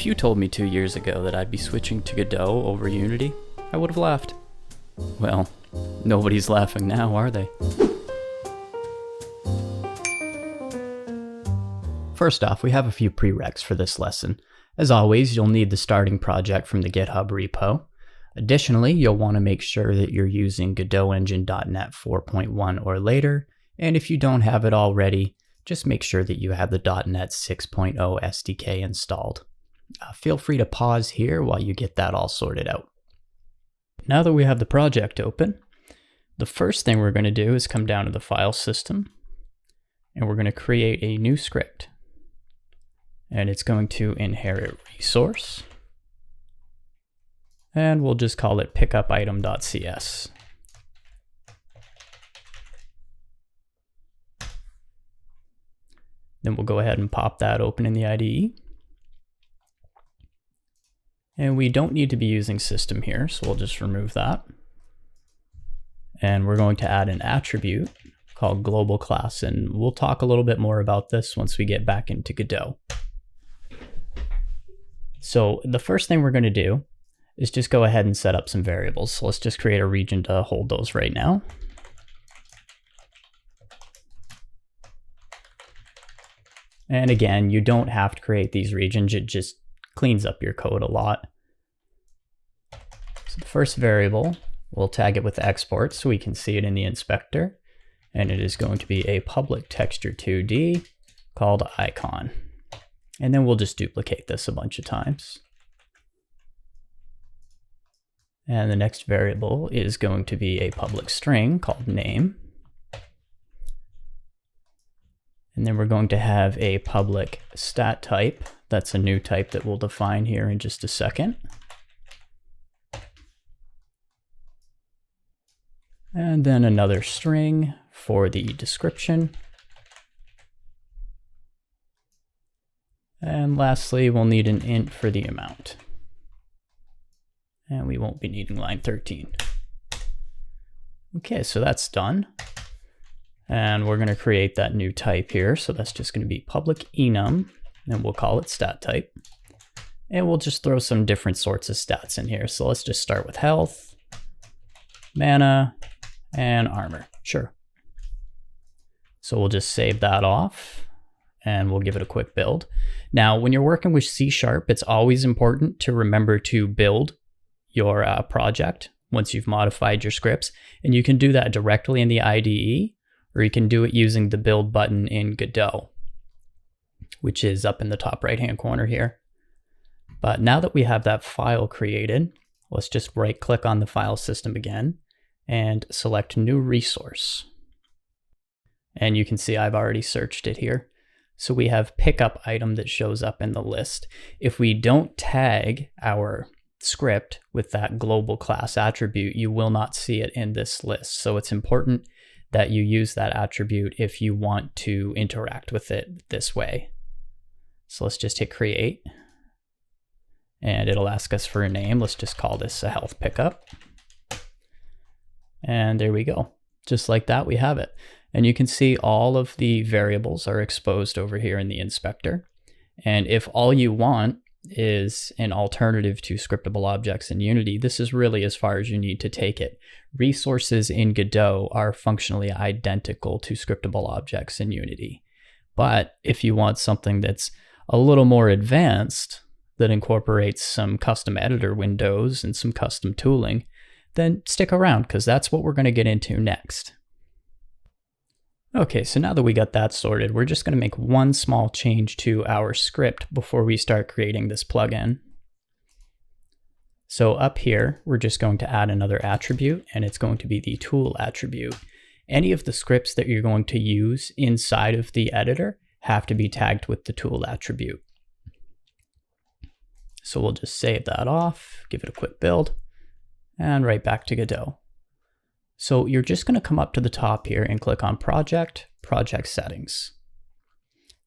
If you told me 2 years ago that I'd be switching to Godot over Unity, I would have laughed. Well, nobody's laughing now, are they? First off, we have a few prereqs for this lesson. As always, you'll need the starting project from the GitHub repo. Additionally, you'll want to make sure that you're using Godot Engine.NET 4.1 or later, and if you don't have it already, just make sure that you have the .NET 6.0 SDK installed. Feel free to pause here while you get that all sorted out. Now that we have the project open, the first thing we're going to do is come down to the file system, and we're going to create a new script. And it's going to inherit resource, and we'll just call it pickupitem.cs. Then we'll go ahead and pop that open in the IDE. And we don't need to be using system here, so we'll just remove that. And we're going to add an attribute called global class, and we'll talk a little bit more about this once we get back into Godot. So the first thing we're going to do is just go ahead and set up some variables. So let's just create a region to hold those right now. And again, you don't have to create these regions, it just cleans up your code a lot. So the first variable, we'll tag it with export so we can see it in the inspector. And it is going to be a public texture 2D called icon. And then we'll just duplicate this a bunch of times. And the next variable is going to be a public string called name. And then we're going to have a public stat type. That's a new type that we'll define here in just a second. And then another string for the description. And lastly, we'll need an int for the amount. And we won't be needing line 13. Okay, so that's done. And we're going to create that new type here. So that's just going to be public enum, and we'll call it stat type. And we'll just throw some different sorts of stats in here. So let's just start with health, mana, and armor. Sure. So we'll just save that off, and we'll give it a quick build. Now, when you're working with C#, it's always important to remember to build your project once you've modified your scripts. And you can do that directly in the IDE, or you can do it using the build button in Godot, which is up in the top right-hand corner here. But now that we have that file created, let's just right-click on the file system again and select new resource. And you can see I've already searched it here. So we have pickup item that shows up in the list. If we don't tag our script with that global class attribute, you will not see it in this list. So it's important that you use that attribute if you want to interact with it this way. So let's just hit create, and it'll ask us for a name. Let's just call this a health pickup. And there we go. Just like that, we have it. And you can see all of the variables are exposed over here in the inspector. And if all you want is an alternative to scriptable objects in Unity, this is really as far as you need to take it. Resources in Godot are functionally identical to scriptable objects in Unity. But if you want something that's a little more advanced, that incorporates some custom editor windows and some custom tooling, then stick around, because that's what we're going to get into next. Okay, so now that we got that sorted, we're just going to make one small change to our script before we start creating this plugin. So up here, we're just going to add another attribute, and it's going to be the tool attribute. Any of the scripts that you're going to use inside of the editor have to be tagged with the tool attribute. So we'll just save that off, give it a quick build, and right back to Godot. So you're just going to come up to the top here and click on Project, Project Settings.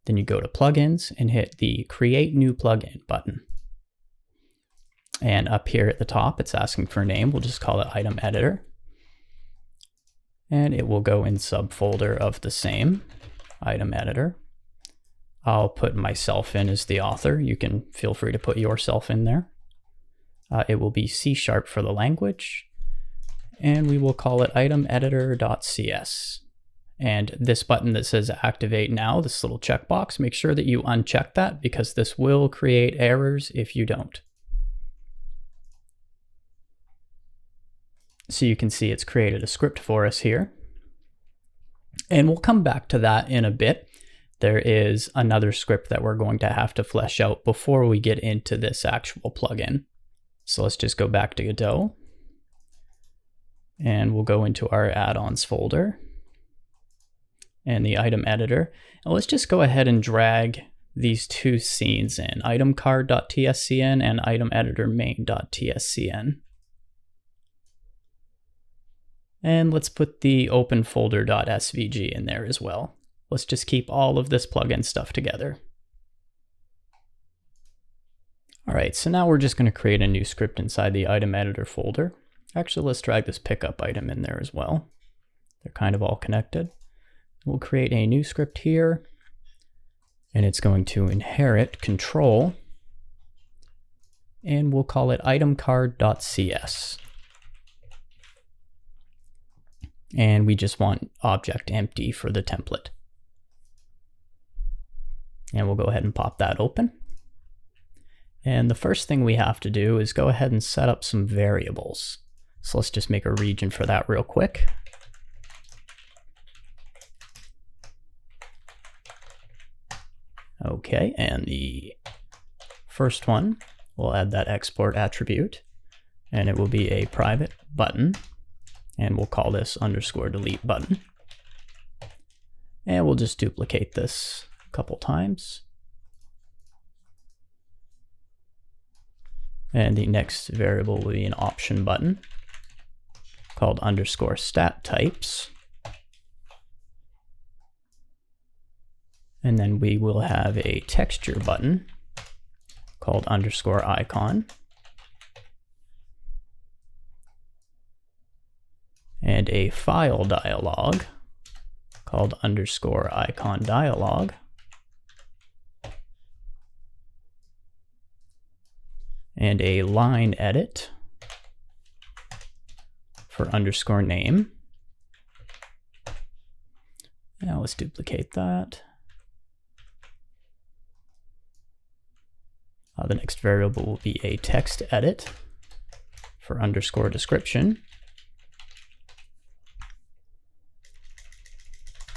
Then you go to Plugins and hit the Create New Plugin button. And up here at the top, it's asking for a name. We'll just call it Item Editor. And it will go in subfolder of the same, Item Editor. I'll put myself in as the author. You can feel free to put yourself in there. It will be C# for the language, and we will call it itemEditor.cs. And this button that says activate now, this little checkbox, make sure that you uncheck that because this will create errors if you don't. So you can see it's created a script for us here. And we'll come back to that in a bit. There is another script that we're going to have to flesh out before we get into this actual plugin. So let's just go back to Godot. And we'll go into our add-ons folder and the item editor. And let's just go ahead and drag these two scenes in, itemCard.tscn and itemEditorMain.tscn. And let's put the openfolder.svg in there as well. Let's just keep all of this plugin stuff together. All right, so now we're just going to create a new script inside the item editor folder. Actually, let's drag this pickup item in there as well. They're kind of all connected. We'll create a new script here, and it's going to inherit control, and we'll call it itemCard.cs. And we just want object empty for the template. And we'll go ahead and pop that open. And the first thing we have to do is go ahead and set up some variables. So let's just make a region for that real quick. Okay, and the first one, we'll add that export attribute, and it will be a private button, and we'll call this _delete button. And we'll just duplicate this a couple times. And the next variable will be an option button called _StatTypes. And then we will have a texture button called _icon. And a file dialog called _icon dialog. And a line edit for _name. Now let's duplicate that. The next variable will be a text edit for _description.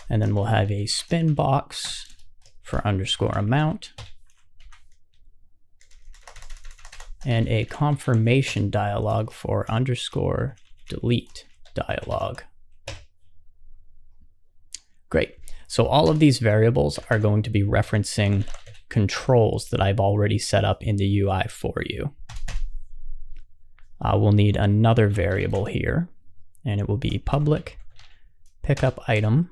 And then we'll have a spin box for _amount. And a confirmation dialog for _delete dialog. Great. So all of these variables are going to be referencing controls that I've already set up in the UI for you. We'll need another variable here, and it will be public pickup item,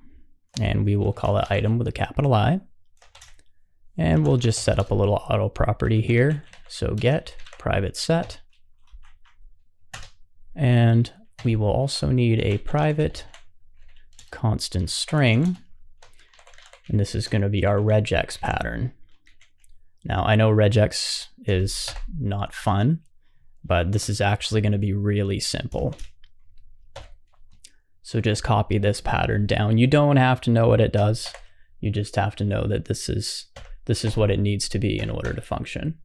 and we will call it item with a capital I. And we'll just set up a little auto property here. So get private set. And we will also need a private constant string. And this is going to be our regex pattern. Now, I know regex is not fun, but this is actually going to be really simple. So just copy this pattern down. You don't have to know what it does. You just have to know that this is what it needs to be in order to function.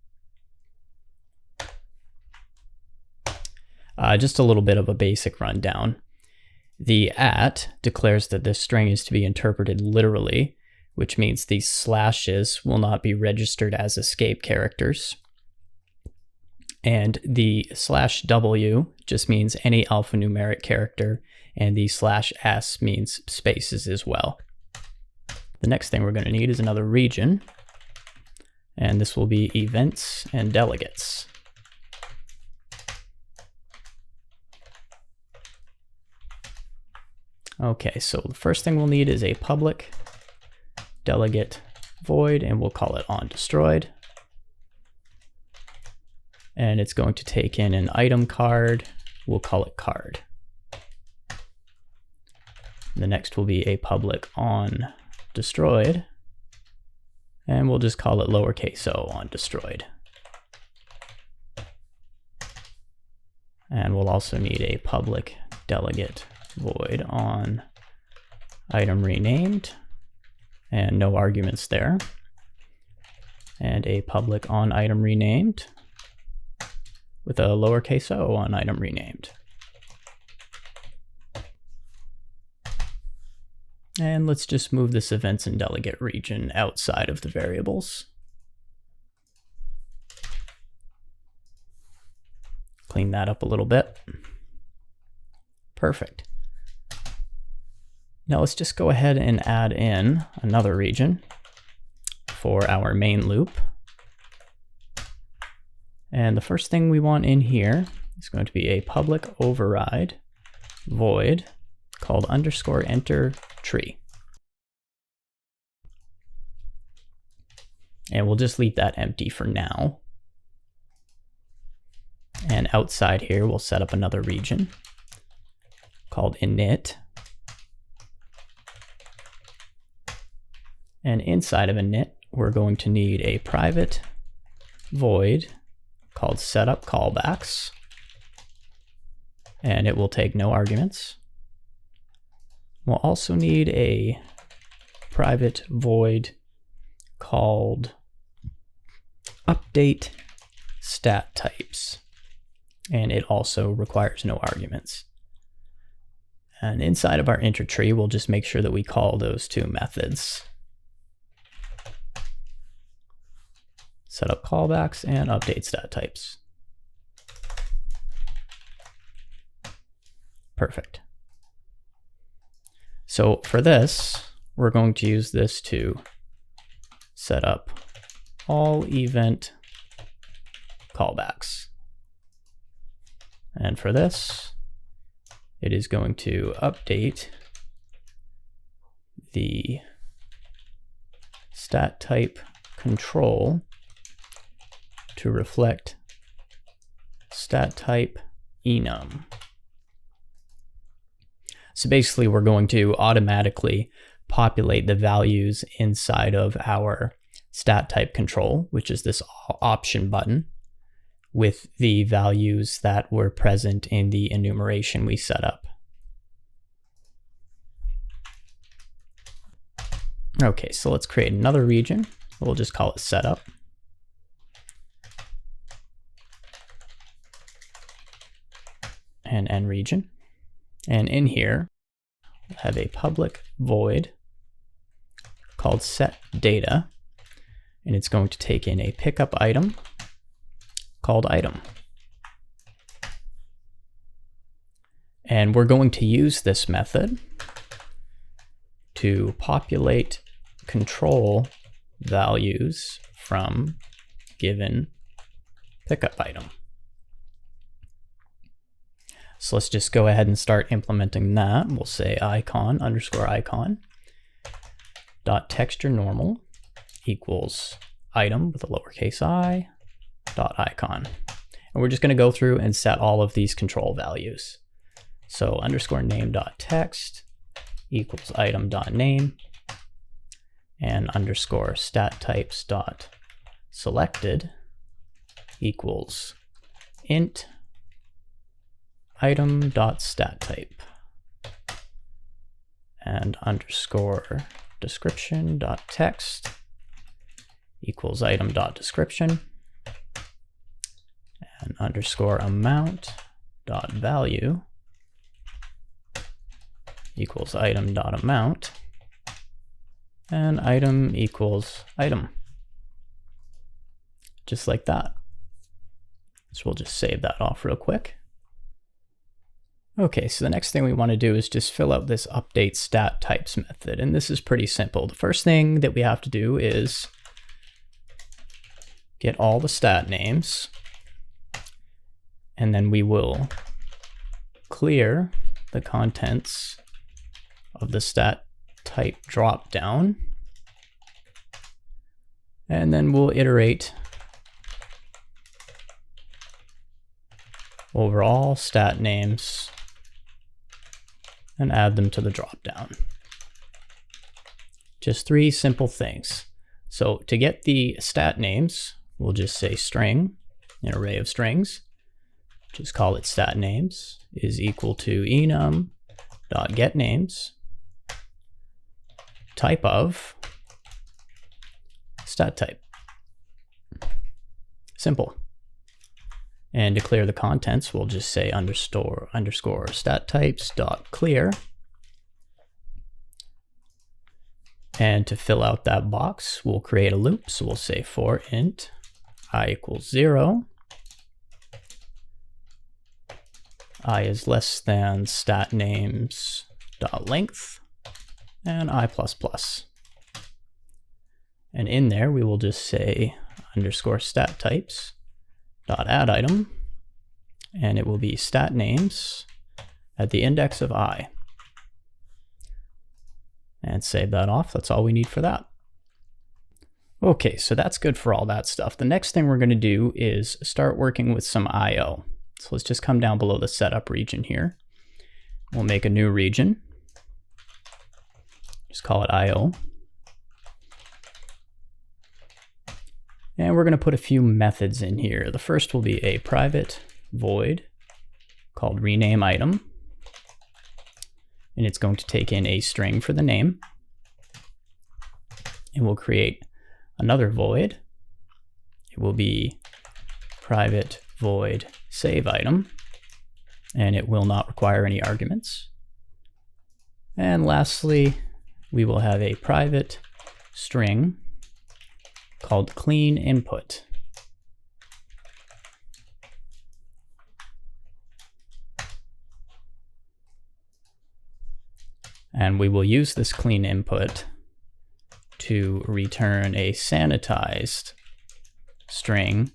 Just a little bit of a basic rundown. The @ declares that this string is to be interpreted literally, which means these slashes will not be registered as escape characters. And the /W just means any alphanumeric character, and the /S means spaces as well. The next thing we're going to need is another region, and this will be events and delegates. Okay, so the first thing we'll need is a public delegate void, and we'll call it onDestroyed. And it's going to take in an item card. We'll call it card. The next will be a public onDestroyed, And we'll just call it lowercase o on destroyed. And we'll also need a public delegate void on item renamed, and no arguments there. And a public on item renamed with a lowercase o on item renamed. And let's just move this events and delegate region outside of the variables. Clean that up a little bit. Perfect. Now let's just go ahead and add in another region for our main loop. And the first thing we want in here is going to be a public override void called _enter tree. And we'll just leave that empty for now. And outside here, we'll set up another region called init. And inside of init, we're going to need a private void called setup callbacks. And it will take no arguments. We'll also need a private void called update stat types. And it also requires no arguments. And inside of our enter tree, we'll just make sure that we call those two methods. Setup callbacks and update stat types. Perfect. So for this, we're going to use this to set up all event callbacks. And for this, it is going to update the stat type control to reflect stat type enum. So basically, we're going to automatically populate the values inside of our stat type control, which is this option button, with the values that were present in the enumeration we set up. Okay, so let's create another region. We'll just call it setup. And end region. And in here, we'll have a public void called set data. And it's going to take in a pickup item called item. And we're going to use this method to populate control values from given pickup item. So let's just go ahead and start implementing that. We'll say icon underscore icon dot texture normal equals item with a lowercase I dot icon. And we're just going to go through and set all of these control values. So underscore name dot text equals item dot name, and underscore stat types dot selected equals int item dot stat type, and underscore description dot text equals item dot description, and underscore amount dot value equals item dot amount, and item equals item. Just like that. So we'll just save that off real quick. Okay, so the next thing we want to do is just fill out this update stat types method, and this is pretty simple. The first thing that we have to do is get all the stat names, and then we will clear the contents of the stat type dropdown, and then we'll iterate over all stat names and add them to the dropdown. Just three simple things. So to get the stat names, we'll just say string, an array of strings, just call it stat names, is equal to enum.getNames, type of stat type. Simple. And to clear the contents, we'll just say underscore stat types dot clear. And to fill out that box, we'll create a loop. So we'll say for int I equals 0, I is less than stat names dot length, and I plus plus. And in there, we will just say underscore stat types dot add item, and it will be stat names at the index of I. And save that off. That's all we need for that. Okay, so that's good for all that stuff. The next thing we're going to do is start working with some I/O. So let's just come down below the setup region here. We'll make a new region. Just call it I/O. And we're going to put a few methods in here. The first will be a private void called rename item. And it's going to take in a string for the name. And we'll create another void. It will be private void save item, and it will not require any arguments. And lastly, we will have a private string called clean input. And we will use this clean input to return a sanitized string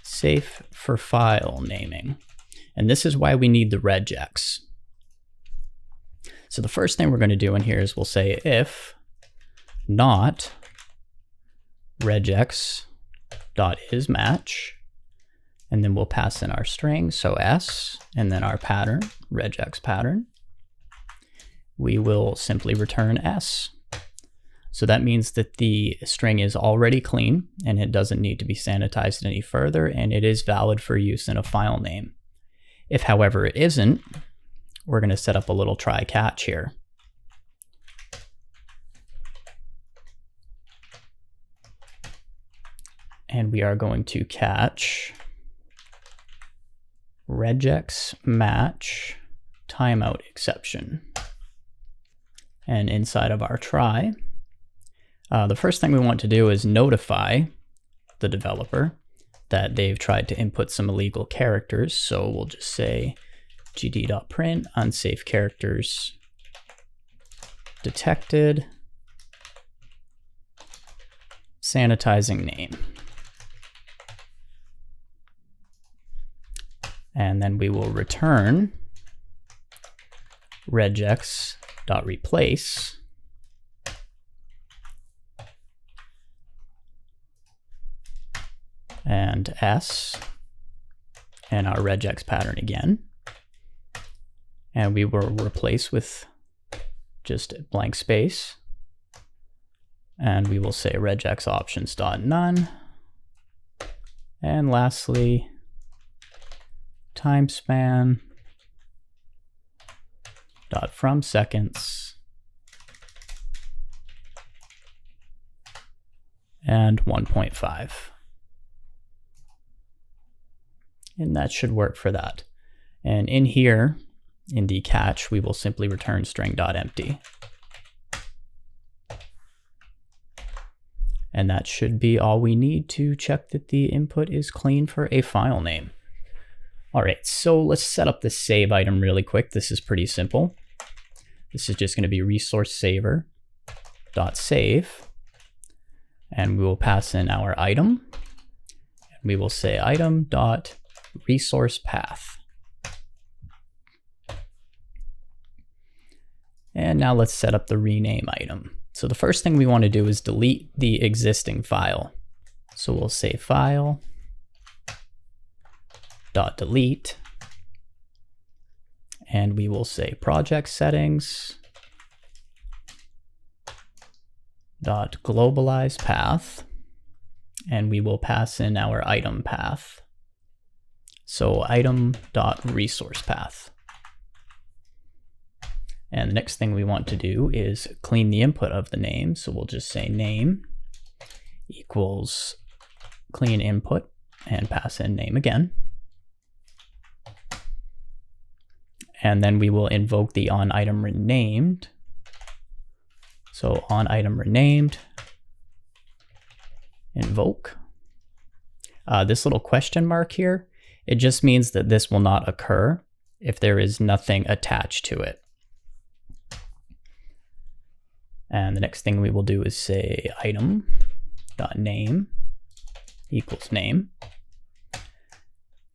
safe for file naming. And this is why we need the regex. So the first thing we're going to do in here is we'll say if not regex.isMatch, and then we'll pass in our string, so s, and then our pattern, regex pattern. We will simply return s. So that means that the string is already clean and it doesn't need to be sanitized any further, and it is valid for use in a file name. If, however, it isn't, we're going to set up a little try catch here. And we are going to catch regex match timeout exception. And inside of our try, the first thing we want to do is notify the developer that they've tried to input some illegal characters. So we'll just say gd.print unsafe characters detected, sanitizing name. And then we will return regex.replace and s and our regex pattern again. And we will replace with just a blank space. And we will say regex options.none. And lastly, time span dot from seconds and 1.5. And that should work for that. And in here, in the catch, we will simply return string.empty. And that should be all we need to check that the input is clean for a file name. All right, so let's set up this save item really quick. This is pretty simple. This is just going to be resource saver.save. And we will pass in our item. And we will say item.resourcePath. And now let's set up the rename item. So the first thing we want to do is delete the existing file. So we'll say file.delete, and we will say project settings dot globalize path, and we will pass in our item path. So item dot resource path. And the next thing we want to do is clean the input of the name. So we'll just say name equals clean input and pass in name again. And then we will invoke the onItemRenamed. So onItemRenamed, invoke. This little question mark here, it just means that this will not occur if there is nothing attached to it. And the next thing we will do is say item.name equals name.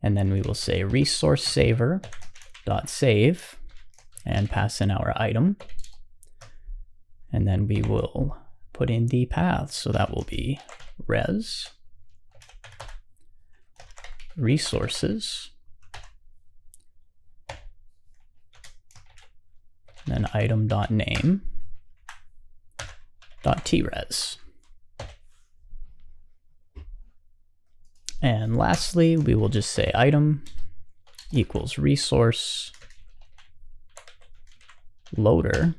And then we will say resource saver.save and pass in our item. And then we will put in the path. So that will be res resources, then item.name .tres. And lastly, we will just say item equals resource loader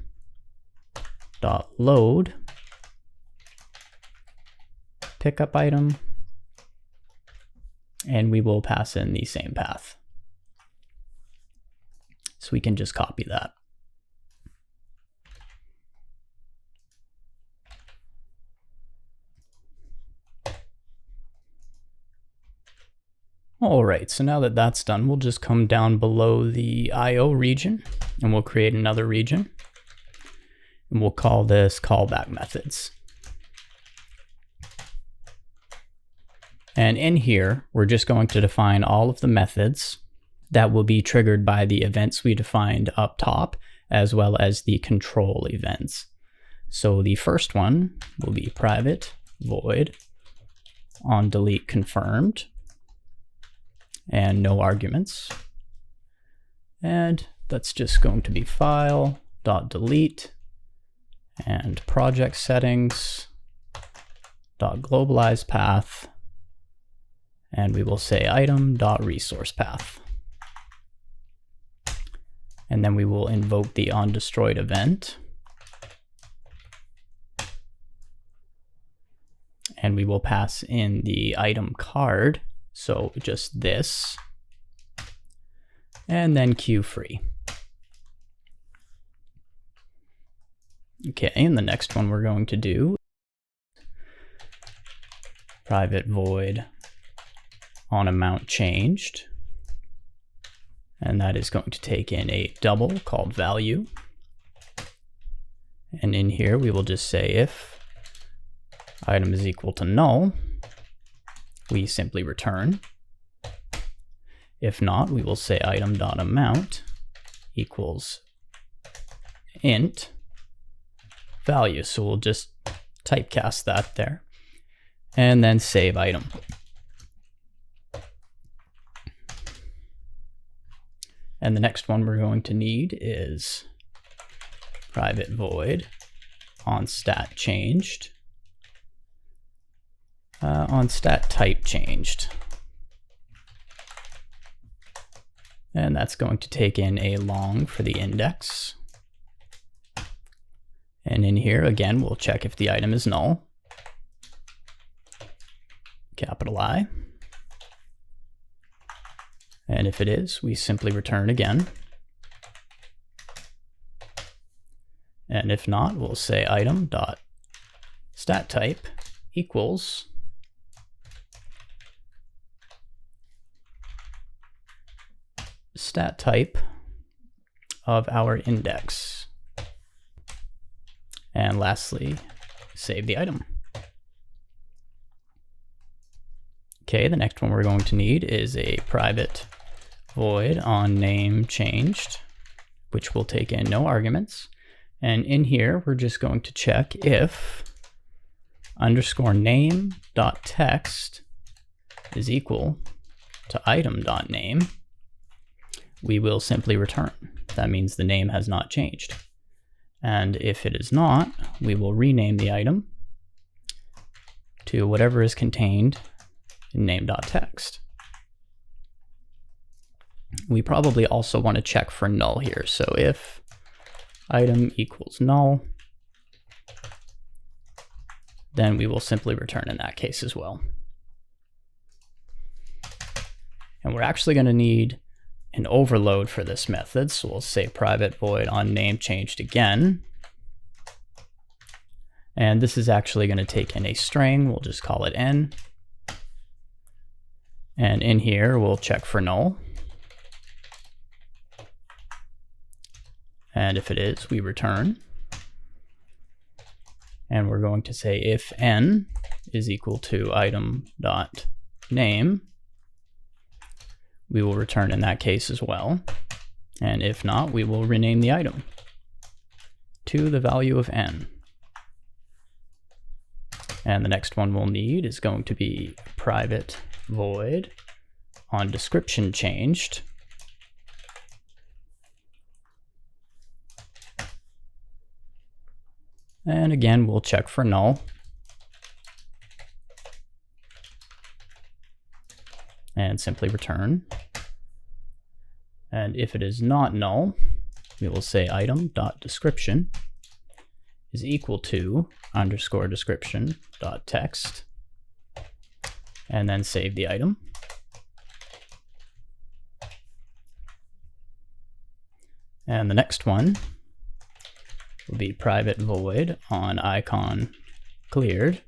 dot load pickup item, and we will pass in the same path. So we can just copy that. All right, so now that that's done, we'll just come down below the IO region and we'll create another region. And we'll call this callback methods. And in here, we're just going to define all of the methods that will be triggered by the events we defined up top, as well as the control events. So the first one will be private void onDelete confirmed, and no arguments. And that's just going to be file.delete and project settings .globalize path, and we will say item.resource path. And then we will invoke the onDestroyed event. And we will pass in the item card, so just this, and then queue free. Okay, and the next one we're going to do private void onAmountChanged, and that is going to take in a double called value. And in here we will just say if item is equal to null, we simply return. If not, we will say item.amount equals int value. So we'll just typecast that there and then save item. And the next one we're going to need is private void onStatChanged. onStatTypeChanged. And that's going to take in a long for the index. And in here, again, we'll check if the item is null. Capital I. And if it is, we simply return again. And if not, we'll say item.statType equals stat type of our index. And lastly, save the item. Okay, the next one we're going to need is a private void onNameChanged, which will take in no arguments. And in here, we're just going to check if _name.text is equal to item.name. We will simply return. That means the name has not changed. And if it is not, we will rename the item to whatever is contained in name.text. We probably also want to check for null here. So if item equals null, then we will simply return in that case as well. And we're actually going to need an overload for this method. So we'll say private void on name changed again. And this is actually going to take in a string. We'll just call it n. And in here, we'll check for null. And if it is, we return. And we're going to say if n is equal to item.name, we will return in that case as well. And if not, we will rename the item to the value of n. And the next one we'll need is going to be private void on description changed. And again, we'll check for null. And simply return. And if it is not null, we will say item.description is equal to underscore description dot text, and then save the item. And the next one will be private void on icon cleared.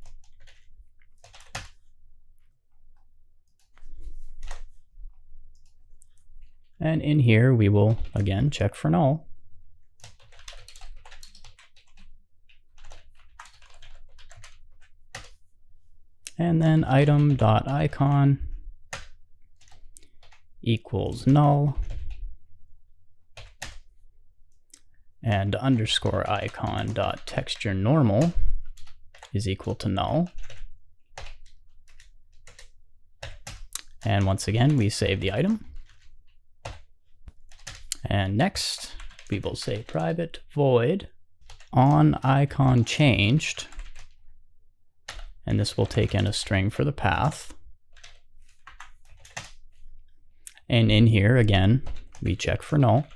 And in here, we will again check for null. And then item.icon equals null. And underscore icon.texture normal is equal to null. And once again, we save the item. And next, we will say private void on icon changed. And this will take in a string for the path. And in here, again, we check for null.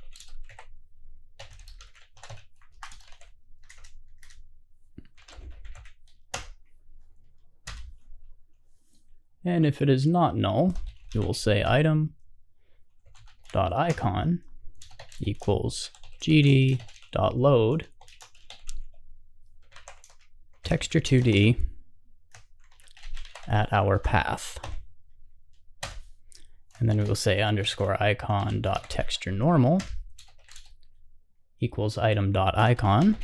And if it is not null, we will say item.icon equals gd.load texture2d at our path. And then we will say underscore icon.texture normal equals item.icon.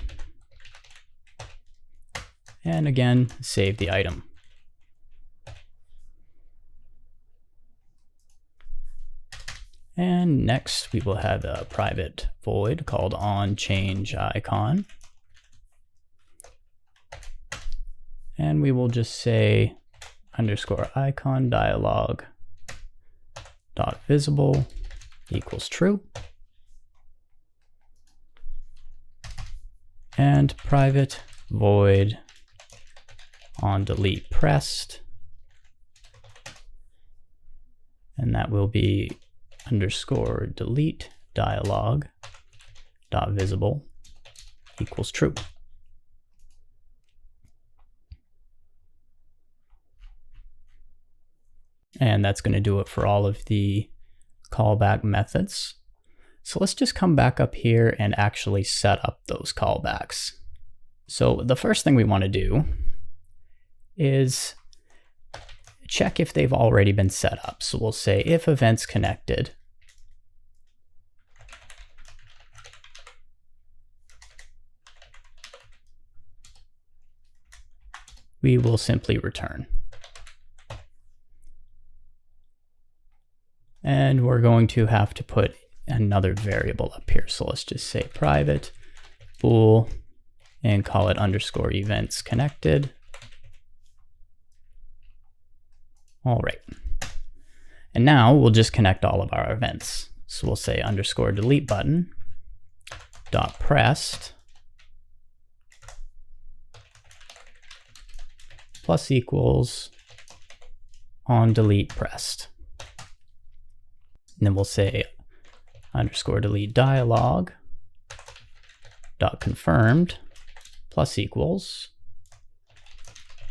And again, save the item. And next we will have a private void called onChangeIcon. And we will just say underscore icon dialog dot visible equals true. And private void on delete pressed. And that will be underscore delete dialog dot visible equals true. And that's going to do it for all of the callback methods. So let's just come back up here and actually set up those callbacks. So the first thing we want to do is check if they've already been set up. So we'll say if events connected, we will simply return. And we're going to have to put another variable up here. So let's just say private bool and call it underscore events connected. All right. And now we'll just connect all of our events. So we'll say underscore delete button dot pressed plus equals on delete pressed. And then we'll say underscore delete dialog dot confirmed plus equals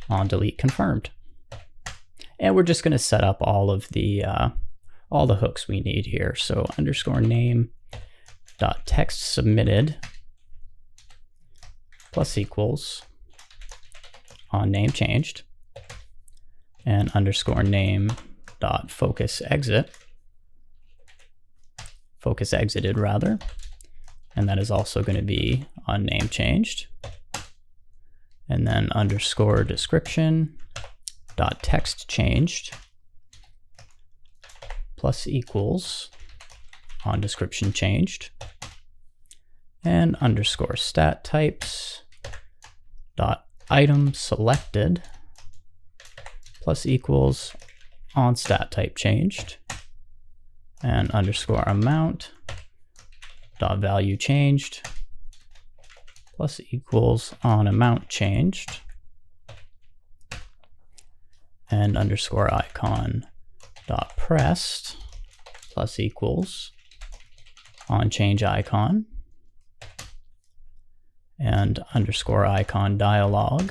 on delete confirmed. And we're just going to set up all the hooks we need here. So underscore name dot text submitted plus equals on name changed, and underscore name dot focus exited rather, and that is also going to be on name changed. And then underscore description dot text changed plus equals on description changed, and underscore stat types dot item selected plus equals on stat type changed, and underscore amount dot value changed plus equals on amount changed, and underscore icon dot pressed plus equals on change icon, and underscore icon dialog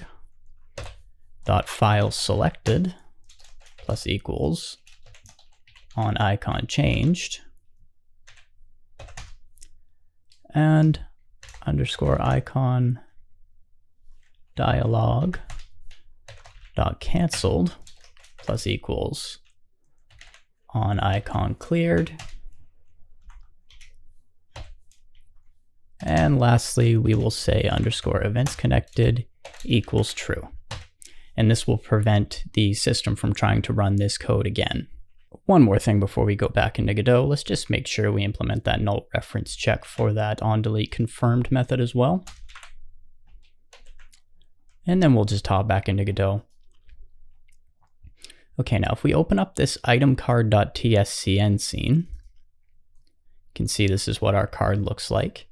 dot file selected plus equals on icon changed, and underscore icon dialog dot canceled plus equals on icon cleared. And lastly, we will say underscore events connected equals true. And this will prevent the system from trying to run this code again. One more thing before we go back into Godot, let's just make sure we implement that null reference check for that onDelete confirmed method as well. And then we'll just hop back into Godot. Okay, now if we open up this itemCard.tscn scene, you can see this is what our card looks like.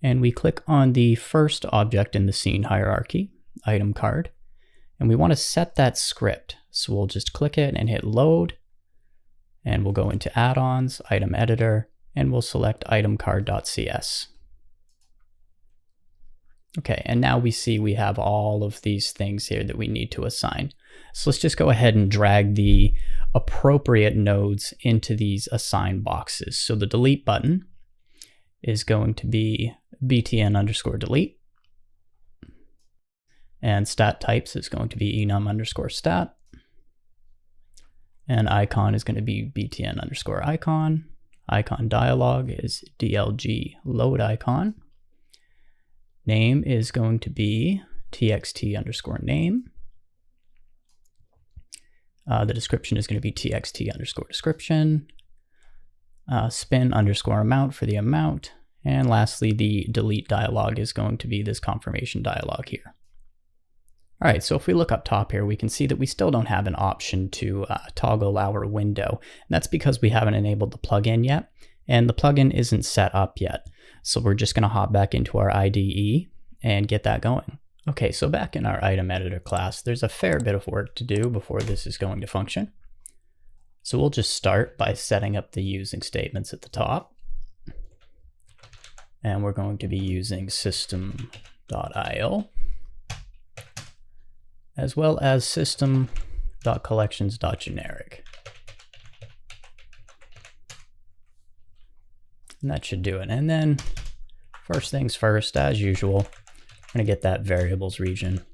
And we click on the first object in the scene hierarchy, item card, and we want to set that script. So we'll just click it and hit load, and we'll go into add-ons, item editor, and we'll select itemCard.cs. Okay, and now we see we have all of these things here that we need to assign. So let's just go ahead and drag the appropriate nodes into these assign boxes. So the delete button is going to be btn underscore delete, and stat types is going to be enum underscore stat, and icon is going to be btn underscore icon. Icon dialog is dlg load icon. Name is going to be txt underscore name. The description is going to be txt underscore description. Spin underscore amount for the amount. And lastly, the delete dialog is going to be this confirmation dialog here. All right, so if we look up top here, we can see that we still don't have an option to toggle our window. And that's because we haven't enabled the plugin yet, and the plugin isn't set up yet. So we're just gonna hop back into our IDE and get that going. Okay, so back in our item editor class, there's a fair bit of work to do before this is going to function. So we'll just start by setting up the using statements at the top. And we're going to be using system.io, as well as system.collections.generic. And that should do it. And then first things first, as usual, I'm going to get that variables region.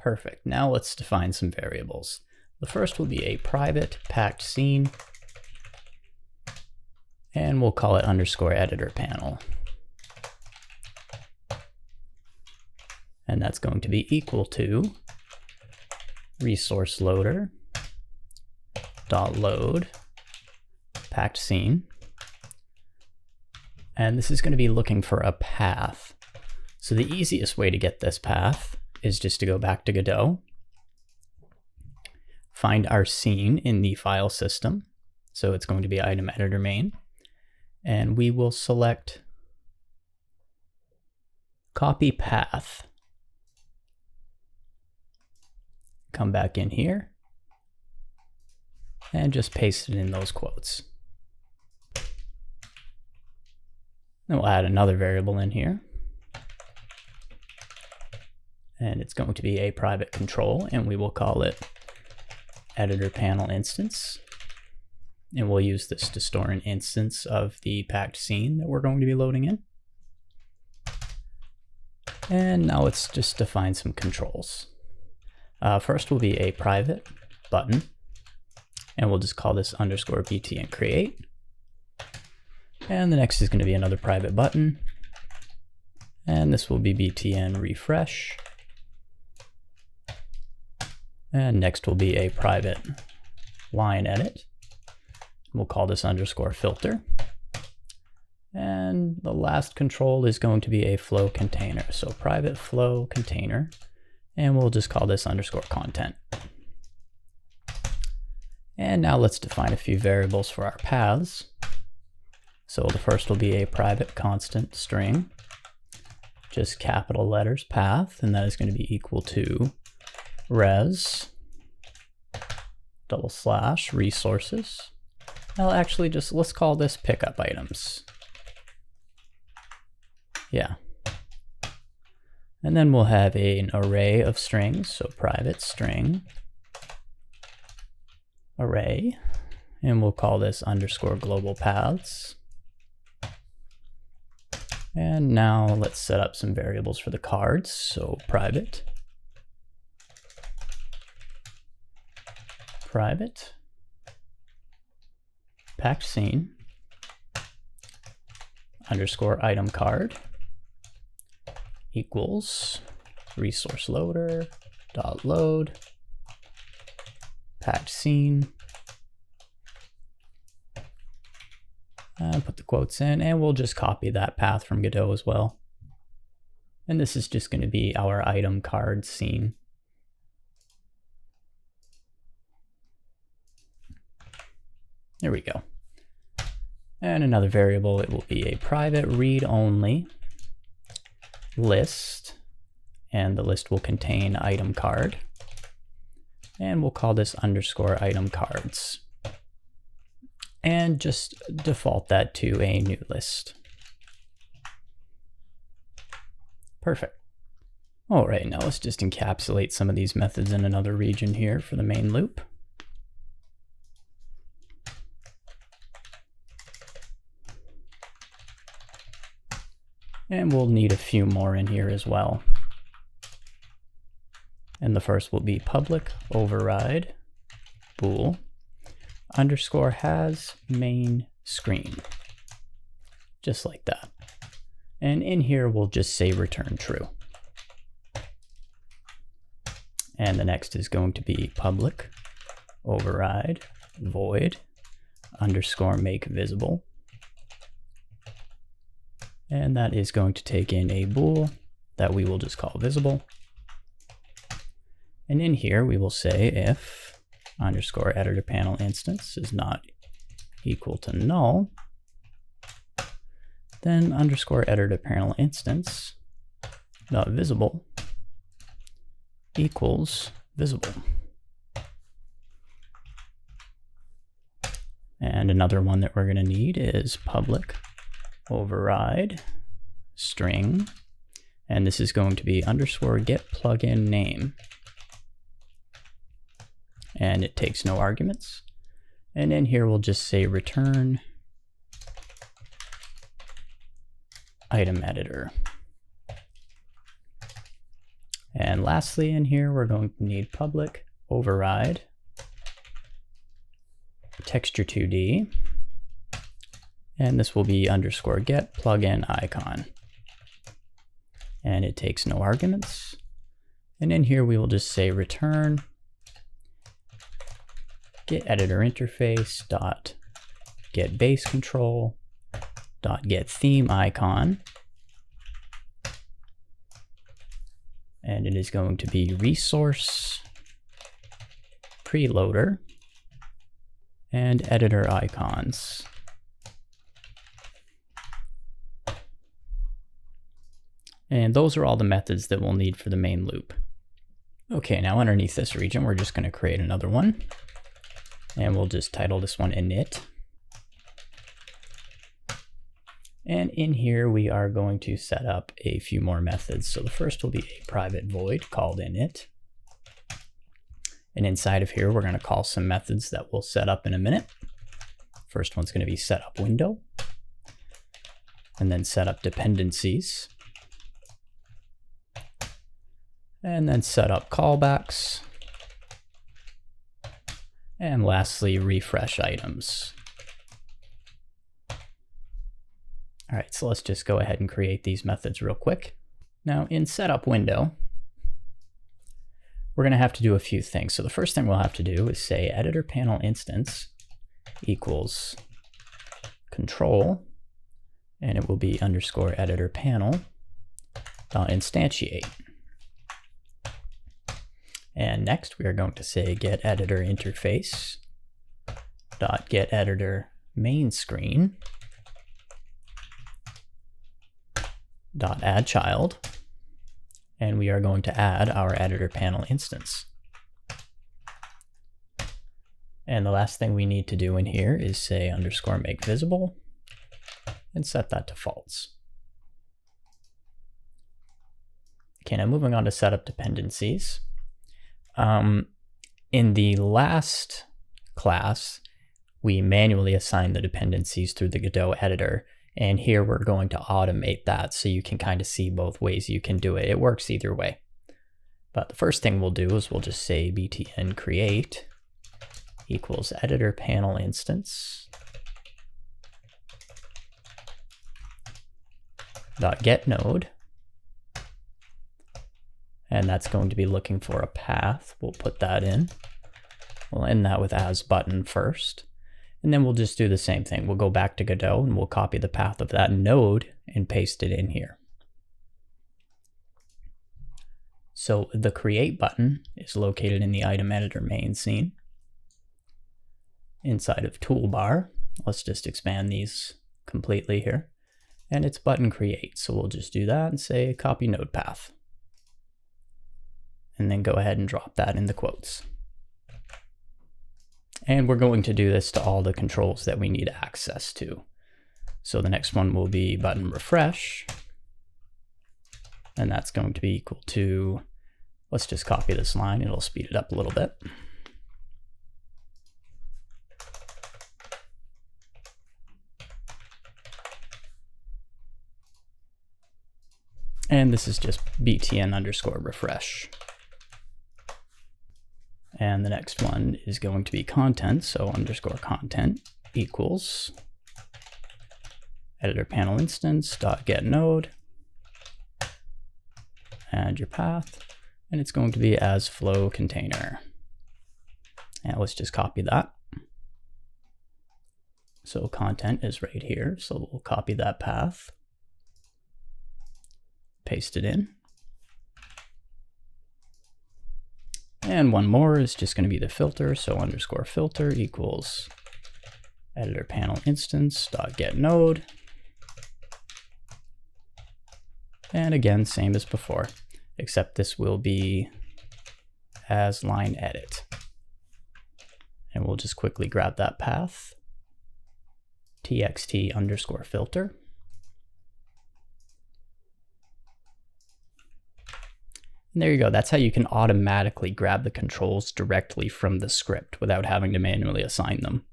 Perfect. Now let's define some variables. The first will be a private packed scene, and we'll call it underscore editor panel. And that's going to be equal to resource loader dot load packed scene. And this is going to be looking for a path. So the easiest way to get this path is just to go back to Godot, find our scene in the file system. So it's going to be item editor main, and we will select copy path. Come back in here and just paste it in those quotes. Then we'll add another variable in here. And it's going to be a private control, and we will call it editor panel instance. And we'll use this to store an instance of the packed scene that we're going to be loading in. And now let's just define some controls. First will be a private button, and we'll just call this underscore btn create. And the next is going to be another private button, and this will be btn refresh. And next will be a private line edit. We'll call this underscore filter. And the last control is going to be a flow container. So private flow container, and we'll just call this underscore content. And now let's define a few variables for our paths. So the first will be a private constant string, just capital letters path, and that is going to be equal to res / resources. Well, actually, just let's call this pickup items. Yeah. And then we'll have an array of strings, so private string array, and we'll call this underscore global paths. And now let's set up some variables for the cards. So private packed scene underscore item card equals resource loader dot load packed scene, and put the quotes in, and we'll just copy that path from Godot as well. And this is just going to be our item card scene. There we go. And another variable, it will be a private read-only list, and the list will contain item card, and we'll call this underscore item cards, and just default that to a new list. Perfect. All right, now let's just encapsulate some of these methods in another region here for the main loop. And we'll need a few more in here as well. And the first will be public override bool underscore has main screen. Just like that. And in here, we'll just say return true. And the next is going to be public override void underscore make visible. And that is going to take in a bool that we will just call visible. And in here, we will say if underscore editor panel instance is not equal to null, then underscore editor panel instance dot visible equals visible. And another one that we're going to need is public override string, and this is going to be underscore get plugin name, and it takes no arguments. And in here we'll just say return item editor. And lastly, in here we're going to need public override texture 2D, and this will be underscore get plugin icon, and it takes no arguments. And in here we will just say return get editor interface dot get base control dot get theme icon, and it is going to be resource preloader and editor icons. And those are all the methods that we'll need for the main loop. Okay, now underneath this region, we're just going to create another one. And we'll just title this one init. And in here, we are going to set up a few more methods. So the first will be a private void called init. And inside of here, we're going to call some methods that we'll set up in a minute. First one's going to be setup window, and then setup dependencies, and then setup callbacks, and lastly, refresh items. All right, so let's just go ahead and create these methods real quick. Now in setup window, we're going to have to do a few things. So the first thing we'll have to do is say editor panel instance equals control, and it will be underscore editor panel dot instantiate. And next we are going to say get editor interface dot get editor main screen dot add child, and we are going to add our editor panel instance. And the last thing we need to do in here is say underscore make visible and set that to false. Okay, now moving on to setup dependencies. In the last class, we manually assigned the dependencies through the Godot editor, and here we're going to automate that so you can kind of see both ways you can do it. It works either way. But the first thing we'll do is we'll just say btn create equals editor panel instance dot get node, and that's going to be looking for a path. We'll put that in. We'll end that with as button first, and then we'll just do the same thing. We'll go back to Godot and we'll copy the path of that node and paste it in here. So the create button is located in the item editor main scene. Inside of toolbar, let's just expand these completely here, and it's button create. So we'll just do that and say copy node path, and then go ahead and drop that in the quotes. And we're going to do this to all the controls that we need access to. So the next one will be button refresh, and that's going to be equal to, let's just copy this line, it'll speed it up a little bit. And this is just btn underscore refresh. And the next one is going to be content, so underscore content equals editor panel instance dot get node, add your path, and it's going to be as flow container. And let's just copy that. So content is right here, so we'll copy that path, paste it in. And one more is just going to be the filter, so underscore filter equals editor panel instance dot get node. And again, same as before, except this will be as line edit. And we'll just quickly grab that path, txt underscore filter. And there you go. That's how you can automatically grab the controls directly from the script without having to manually assign them.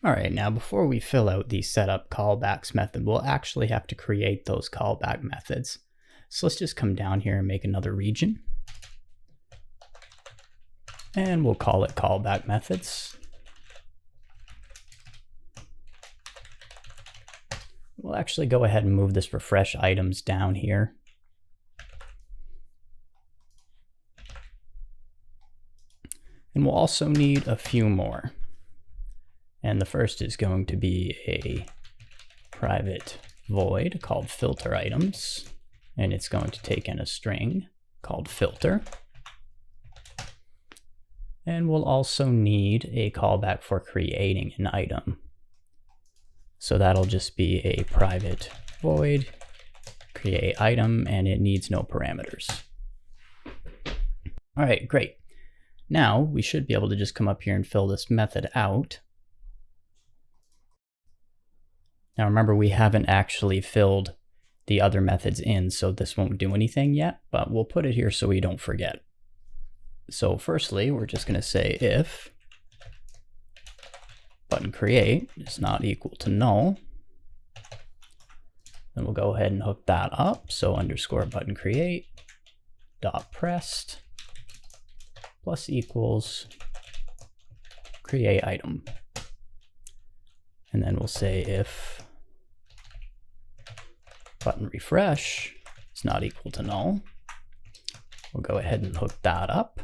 All right, now before we fill out the setup callbacks method, we'll actually have to create those callback methods. So let's just come down here and make another region. And we'll call it callback methods. We'll actually go ahead and move this refresh items down here. And we'll also need a few more. And the first is going to be a private void called filter items. And it's going to take in a string called filter. And we'll also need a callback for creating an item. So that'll just be a private void create item, and it needs no parameters. All right, great. Now we should be able to just come up here and fill this method out. Now remember, we haven't actually filled the other methods in, so this won't do anything yet, but we'll put it here so we don't forget. So firstly, we're just going to say if button create is not equal to null. Then we'll go ahead and hook that up. So underscore button create dot pressed plus equals create item. And then we'll say if button refresh is not equal to null. We'll go ahead and hook that up.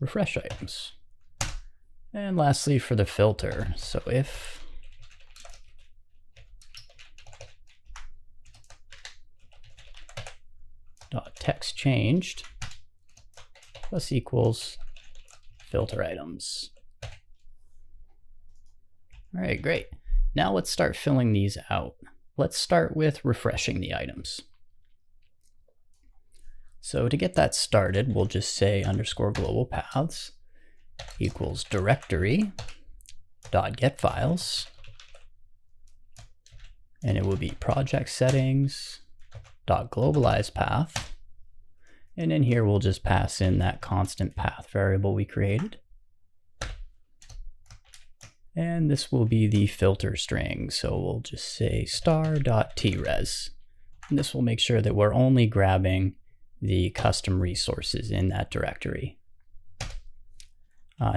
Refresh items. And lastly, for the filter, so if dot text changed plus equals filter items. All right, great. Now let's start filling these out. Let's start with refreshing the items. So to get that started, we'll just say underscore global paths equals directory dot get files, and it will be project settings dot globalize path, and in here we'll just pass in that constant path variable we created, and this will be the filter string, so we'll just say star.tres, and this will make sure that we're only grabbing the custom resources in that directory.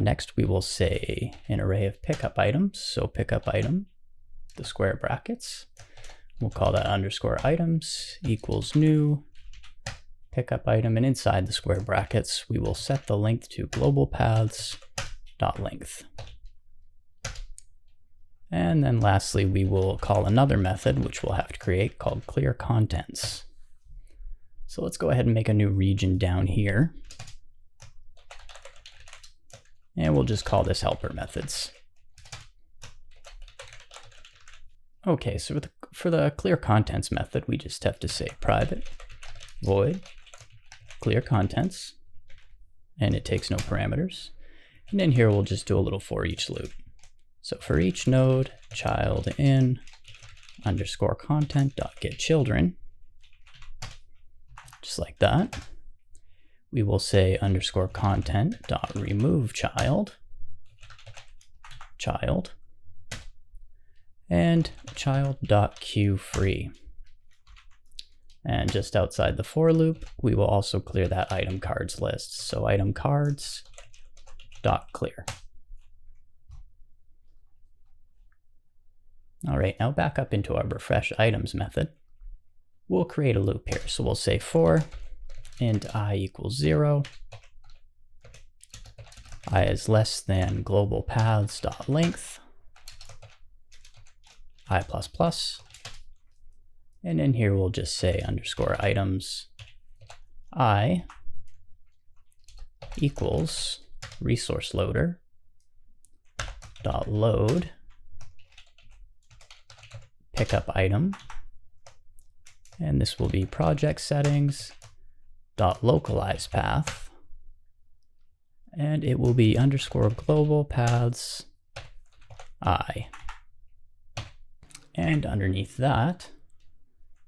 Next, we will say an array of pickup items. So pickup item, the square brackets. We'll call that underscore items equals new pickup item. And inside the square brackets, we will set the length to global paths dot length. And then lastly, we will call another method, which we'll have to create, called clear contents. So let's go ahead and make a new region down here. And we'll just call this helper methods. Okay, so for the clear contents method, we just have to say private void clear contents, and it takes no parameters. And in here, we'll just do a little for each loop. So for each node, child in underscore content dot get children, just like that. We will say underscore content dot remove child, and child dot queue free. And just outside the for loop, we will also clear that item cards list. So item cards dot clear. All right, now back up into our refresh items method. We'll create a loop here. So we'll say for int I equals 0, I is less than global paths dot length, I plus plus, and in here we'll just say underscore items I equals resource loader dot load pickup item, and this will be project settings dot localize path, and it will be underscore global paths I. And underneath that,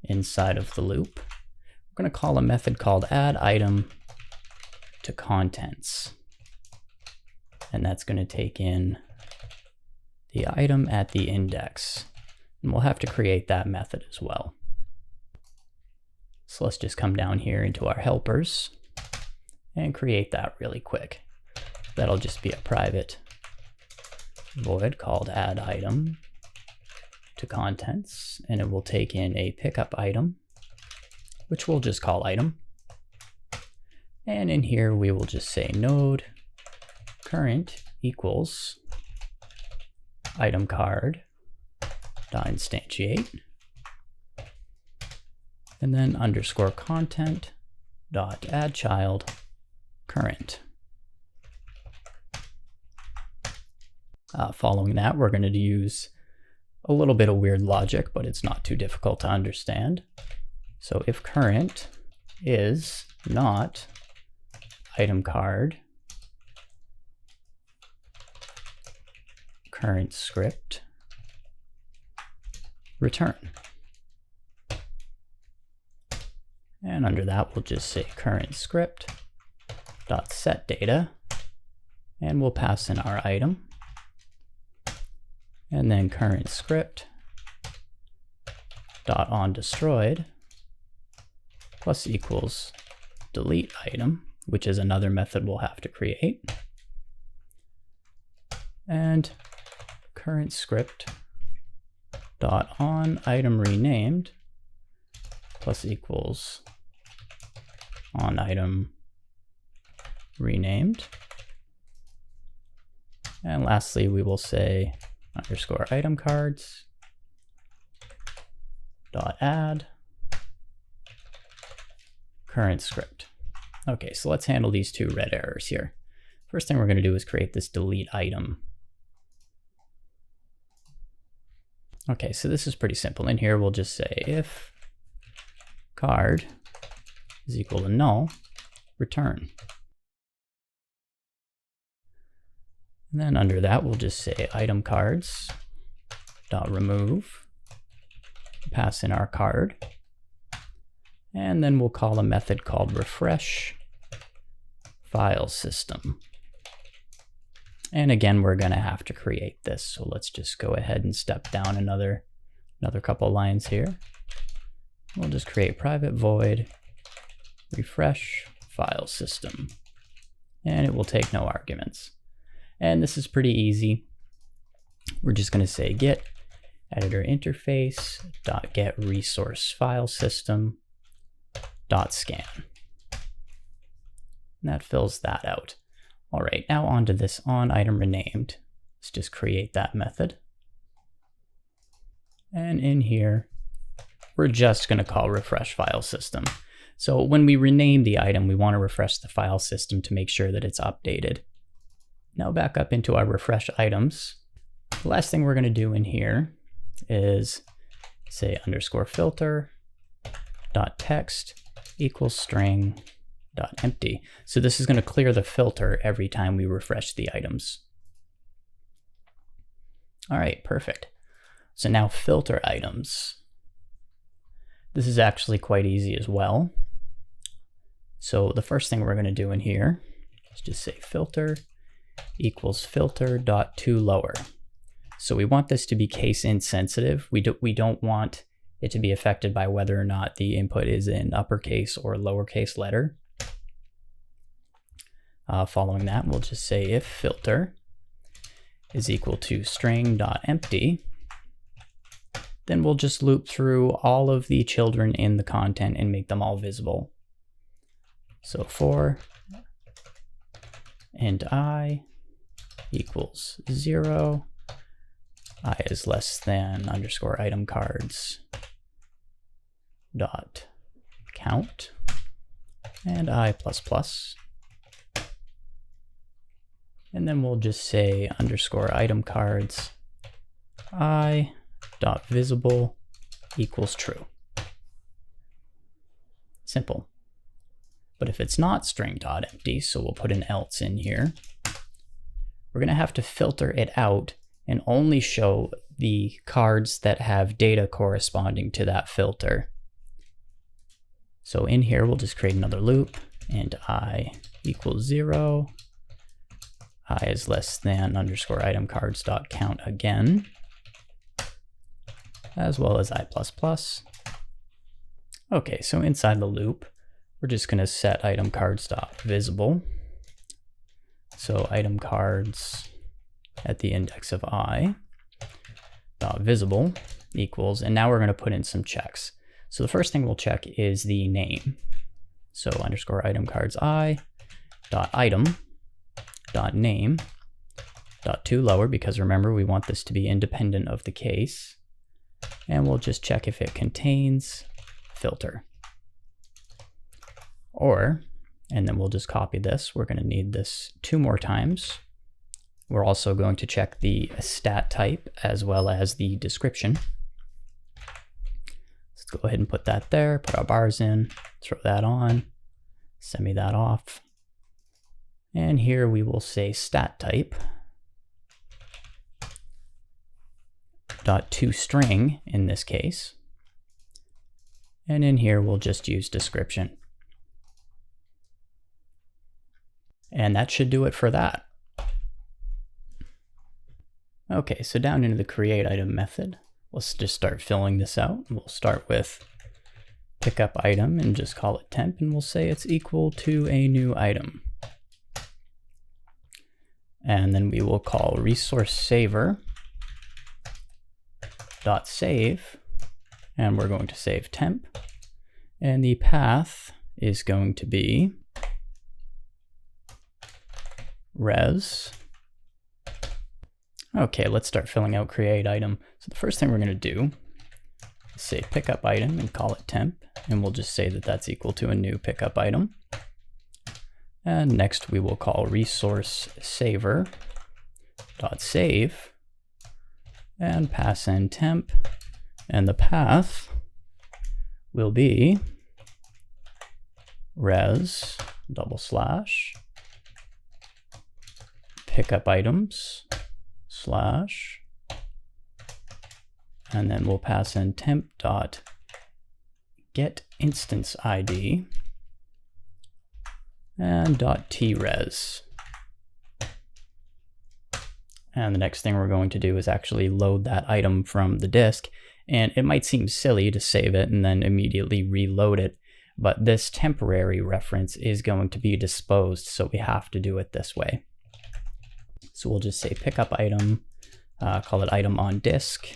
inside of the loop, we're going to call a method called add item to contents, and that's going to take in the item at the index, and we'll have to create that method as well. So let's just come down here into our helpers and create that really quick. That'll just be a private void called add item to contents, and it will take in a pickup item, which we'll just call item. And in here, we will just say node current equals item card dot instantiate, and then underscore content dot add child current. Following that, we're going to use a little bit of weird logic, but it's not too difficult to understand. So if current is not item card current script return. And under that, we'll just say current script dot set data, and we'll pass in our item, and then current script dot on destroyed plus equals delete item, which is another method we'll have to create, and current script dot on item renamed plus equals on item renamed. And lastly, we will say underscore item cards dot add current script. Okay, so let's handle these two red errors here. First thing we're going to do is create this delete item. Okay, so this is pretty simple. In here, we'll just say if card is equal to null, return. And then under that, we'll just say item cards dot remove, pass in our card, and then we'll call a method called refresh file system. And again, we're going to have to create this, so let's just go ahead and step down another couple lines here. We'll just create private void refresh file system, and it will take no arguments. And this is pretty easy. We're just going to say get editor interface dot get resource file system dot scan. And that fills that out. All right, now onto this on item renamed. Let's just create that method. And in here, we're just going to call refresh file system. So when we rename the item, we want to refresh the file system to make sure that it's updated. Now back up into our refresh items. The last thing we're going to do in here is say underscore filter dot text equals string dot empty. So this is going to clear the filter every time we refresh the items. All right, perfect. So now filter items. This is actually quite easy as well. So the first thing we're going to do in here is just say filter equals filter dot toLower. So we want this to be case insensitive. We don't want it to be affected by whether or not the input is in uppercase or lowercase letter. Following that, we'll just say if filter is equal to string.empty, then we'll just loop through all of the children in the content and make them all visible. So for int I equals 0, I is less than underscore item cards dot count, and I plus plus. And then we'll just say underscore item cards I dot visible equals true. Simple. But if it's not string.empty, so we'll put an else in here, we're going to have to filter it out and only show the cards that have data corresponding to that filter. So in here, we'll just create another loop, and I equals 0, I is less than underscore item cards dot count again, as well as I plus plus. Okay, so inside the loop, we're just going to set item cards dot visible. So item cards at the index of I dot visible equals, and now we're going to put in some checks. So the first thing we'll check is the name. So underscore item cards I dot item dot name dot toLower, because remember we want this to be independent of the case, and we'll just check if it contains filter. Or, and then we'll just copy this, we're going to need this 2 more times. We're also going to check the stat type as well as the description. Let's go ahead and put that there, put our bars in, throw that on, semi that off. And here we will say stat type .toString in this case. And in here we'll just use description. And that should do it for that. Okay, so down into the create item method, let's just start filling this out. We'll start with pickup item and just call it temp, and we'll say it's equal to a new item. And then we will call resource saver dot save, and we're going to save temp, and the path is going to be res. Okay, let's start filling out create item. So the first thing we're going to do is say pickup item and call it temp, and we'll just say that that's equal to a new pickup item. And next we will call resource saver dot save and pass in temp, and the path will be res / pickup items / and then we'll pass in temp dot get instance ID and dot tres. And the next thing we're going to do is actually load that item from the disk. And it might seem silly to save it and then immediately reload it, but this temporary reference is going to be disposed, so we have to do it this way. So we'll just say pickup item, call it item on disk,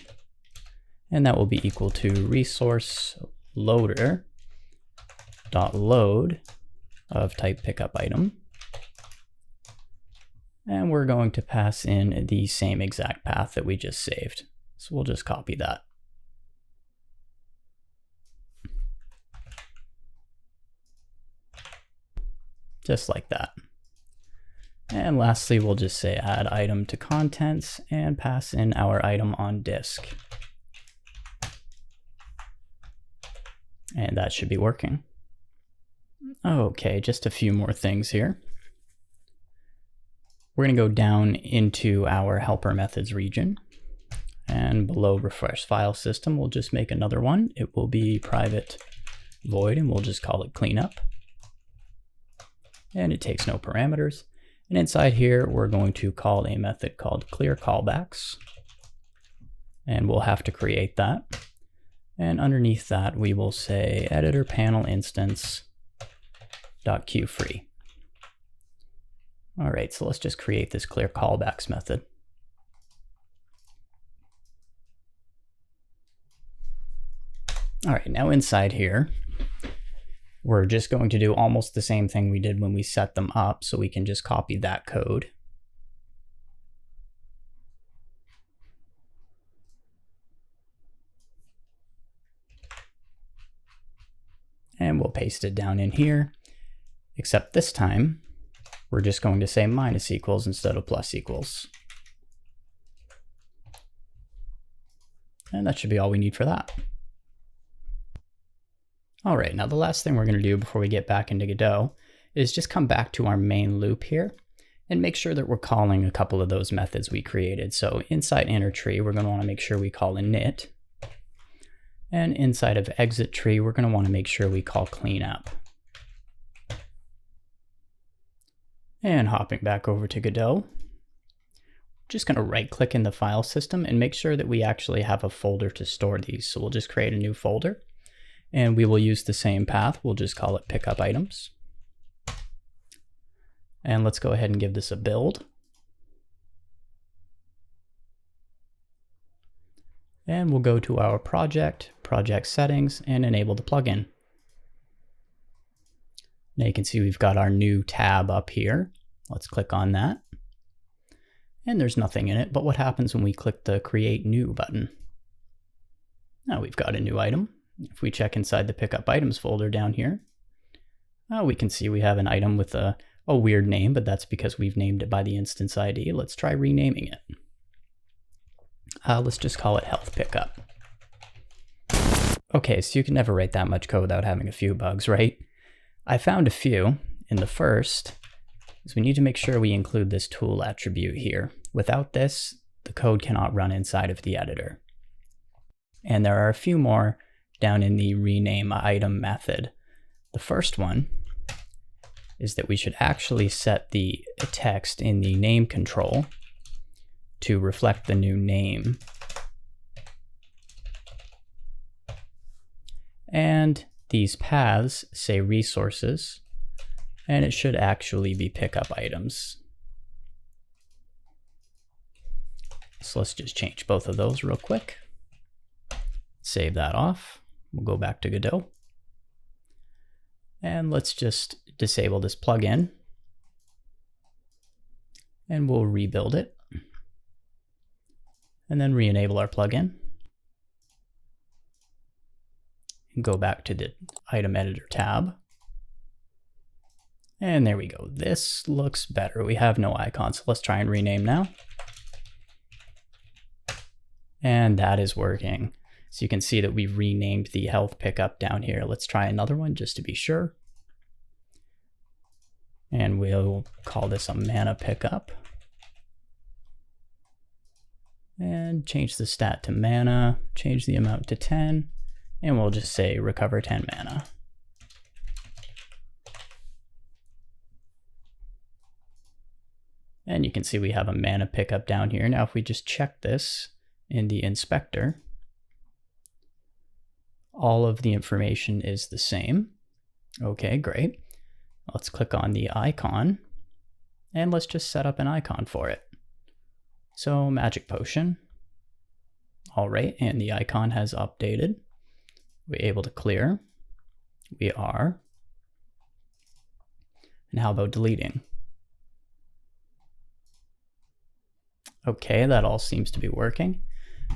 and that will be equal to resource loader dot load of type pickup item. And we're going to pass in the same exact path that we just saved. So we'll just copy that. Just like that. And lastly, we'll just say add item to contents and pass in our item on disk. And that should be working. Okay, just a few more things here. We're going to go down into our helper methods region, and below refresh file system, we'll just make another one. It will be private void, and we'll just call it cleanup. And it takes no parameters. And inside here, we're going to call a method called clear callbacks, and we'll have to create that. And underneath that, we will say editor panel instance dot queueFree. All right, so let's just create this clear callbacks method. All right, now inside here, we're just going to do almost the same thing we did when we set them up, so we can just copy that code. And we'll paste it down in here, except this time, we're just going to say minus equals instead of plus equals. And that should be all we need for that. All right, now the last thing we're going to do before we get back into Godot is just come back to our main loop here and make sure that we're calling a couple of those methods we created. So inside inner tree, we're going to want to make sure we call init. And inside of exit tree, we're going to want to make sure we call cleanup. And hopping back over to Godot, just going to right click in the file system and make sure that we actually have a folder to store these. So we'll just create a new folder and we will use the same path. We'll just call it pickup items. And let's go ahead and give this a build. And we'll go to our project settings and enable the plugin. Now you can see we've got our new tab up here. Let's click on that. And there's nothing in it, but what happens when we click the Create New button? Now we've got a new item. If we check inside the Pickup Items folder down here, we can see we have an item with a a weird name, but that's because we've named it by the instance ID. Let's try renaming it. Let's just call it health pickup. Okay, so you can never write that much code without having a few bugs, right? I found a few. In the first is we need to make sure we include this tool attribute here. Without this, the code cannot run inside of the editor. And there are a few more down in the rename item method. The first one is that we should actually set the text in the name control to reflect the new name. And these paths say resources, and it should actually be pickup items. So let's just change both of those real quick. Save that off. We'll go back to Godot. And let's just disable this plugin. And we'll rebuild it. And then re-enable our plugin. And go back to the item editor tab. And there we go. This looks better. We have no icon, so let's try and rename now. And that is working. So you can see that we've renamed the health pickup down here. Let's try another one just to be sure. And we'll call this a mana pickup. And change the stat to mana, change the amount to 10, and we'll just say recover 10 mana. And you can see we have a mana pickup down here. Now if we just check this in the inspector, all of the information is the same. Okay, great. Let's click on the icon and let's just set up an icon for it. So magic potion. All right, and the icon has updated. We're able to clear. We are. And how about deleting? Okay, that all seems to be working.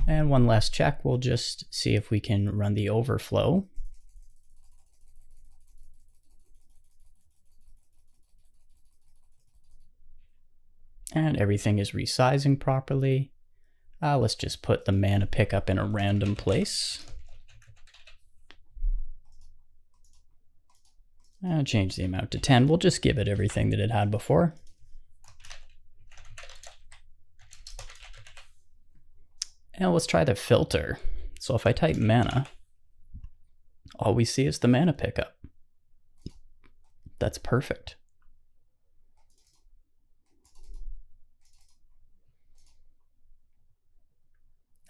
And one last check, we'll just see if we can run the overflow. And everything is resizing properly. Let's just put the mana pickup in a random place. Change the amount to 10. We'll just give it everything that it had before. And let's try the filter. So if I type mana, all we see is the mana pickup. That's perfect.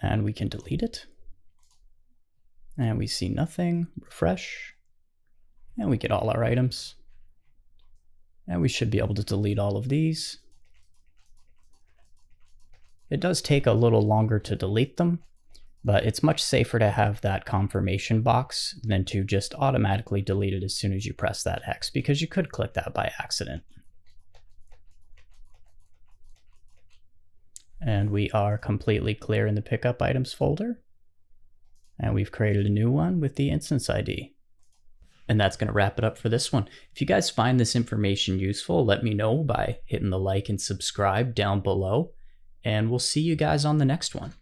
And we can delete it. And we see nothing. Refresh. And we get all our items. And we should be able to delete all of these. It does take a little longer to delete them, but it's much safer to have that confirmation box than to just automatically delete it as soon as you press that hex, because you could click that by accident. And we are completely clear in the pickup items folder. And we've created a new one with the instance ID. And that's going to wrap it up for this one. If you guys find this information useful, let me know by hitting the like and subscribe down below. And we'll see you guys on the next one.